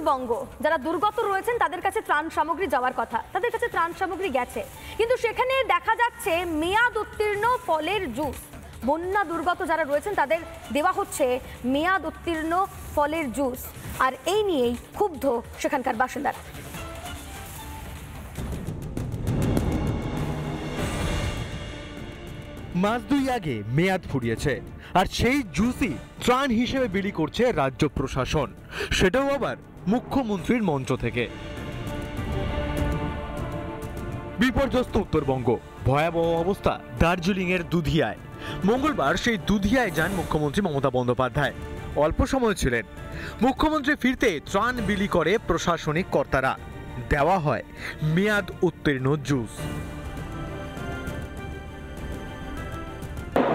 উত্তরবঙ্গ যারা দুর্গত রয়েছেন তাদের কাছে ত্রাণ সামগ্রী যাওয়ার কথা, তাদের কাছে ত্রাণ সামগ্রী গেছে, কিন্তু সেখানে দেখা যাচ্ছে মেয়াদ উত্তীর্ণ ফলের জুস। বন্যা দুর্গত যারা রয়েছেন তাদের দেওয়া হচ্ছে মেয়াদ উত্তীর্ণ ফলের জুস, আর এই নিয়েই ক্ষুব্ধ সেখানকার বাসিন্দারা। মাস দুই আগে মেয়াদ ফুরিয়েছে, আর সেই জুসই ত্রাণ হিসেবে বিলি করছে রাজ্য প্রশাসন, সেটাও আবার মুখ্যমন্ত্রীর মঞ্চ থেকে। বিপর্যস্ত উত্তরবঙ্গ, ভয়াবহ অবস্থা দার্জিলিং এর দুধিয়ায়। মঙ্গলবার সেই দুধিয়ায় যান মুখ্যমন্ত্রী মমতা বন্দ্যোপাধ্যায়। অল্প সময় ছিলেন। মুখ্যমন্ত্রী ফিরতে ত্রাণ বিলি করে প্রশাসনিক কর্তারা। দেওয়া হয় মেয়াদ উত্তীর্ণ জুস।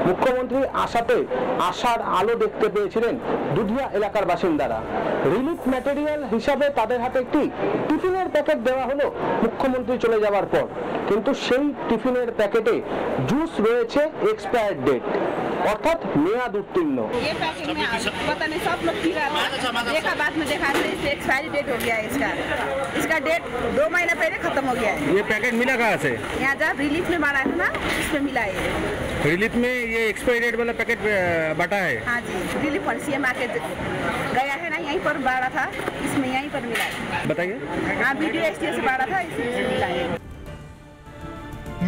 মুখ্যমন্ত্রী আসাতে আশার আলো দেখতে পেয়েছিলেন দুধিয়া এলাকার বাসিন্দারা। রিলিফ ম্যাটেরিয়াল হিসাবে তাদের হাতে একটি টিফিনের প্যাকেট দেওয়া হলো মুখ্যমন্ত্রী চলে যাওয়ার পর, কিন্তু সেই টিফিনের প্যাকেটে জুস রয়েছে এক্সপায়ার্ড ডেট, অর্থাৎ মেয়াদ উত্তীর্ণ। इसका डेट 2 महीने पहले खत्म हो गया है। ये पैकेट मिला कहाँ से? यहाँ जब रिलीफ में मारा है ना, इसमें मिला है। रिलीफ में ये एक्सपायरी डेट वाला पैकेट बटा है? हाँ जी, रिलीफ पर सीएम आके गया है ना, यहीं पर बाड़ा था, इसमें यहीं पर मिला है। बताइए। हाँ, वीडियो एसटीएस से बाड़ा था, इसमें मिला है।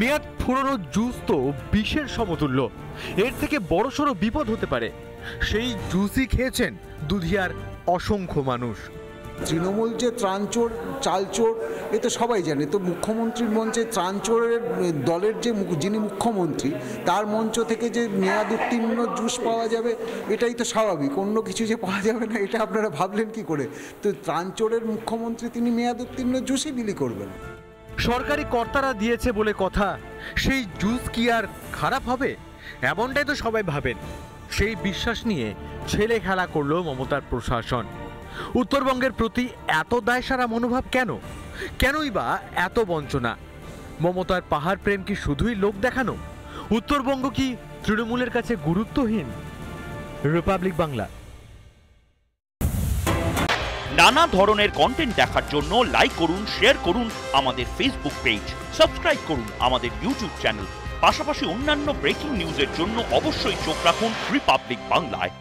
মেয়াদ ফুরানো জুস তো বিষের সমতুল্য, এর থেকে বড়সড় বিপদ হতে পারে। সেই জুসই খেয়েছেন দুধিয়ার অসংখ্য মানুষ। তৃণমূল যে ত্রাণচোর চালচোর এ তো সবাই জানে, তো মুখ্যমন্ত্রীর মঞ্চে ত্রাণচোরের দলের যে যিনি মুখ্যমন্ত্রী তার মঞ্চ থেকে যে মেয়াদ উত্তীর্ণ জুস পাওয়া যাবে এটাই তো স্বাভাবিক, অন্য কিছু যে পাওয়া যাবে না এটা আপনারা ভাবলেন কি করে? তো ত্রাণচোরের মুখ্যমন্ত্রী তিনি মেয়াদ উত্তীর্ণ জুসই বিলি করবেন। সরকারি কর্তারা দিয়েছে বলে কথা, সেই জুস কি আর খারাপ হবে এমনটাই তো সবাই ভাবেন। সেই বিশ্বাস নিয়ে ছেলে খেলা করলো মমতার প্রশাসন। উত্তরবঙ্গের প্রতি এত দায়সারা মনোভাব কেন? কেনই বা এত বঞ্চনা? মমতার পাহাড় প্রেম কি শুধুই লোক দেখানো? উত্তরবঙ্গ কি তৃণমূলের কাছে গুরুত্বহীন? রিপাবলিক বাংলা। নানা ধরনের কন্টেন্ট দেখার জন্য লাইক করুন, শেয়ার করুন আমাদের ফেসবুক পেজ, সাবস্ক্রাইব করুন আমাদের ইউটিউব চ্যানেল। পাশাপাশি অন্যান্য ব্রেকিং নিউজের জন্য অবশ্যই চোখ রাখুন রিপাবলিক বাংলায়।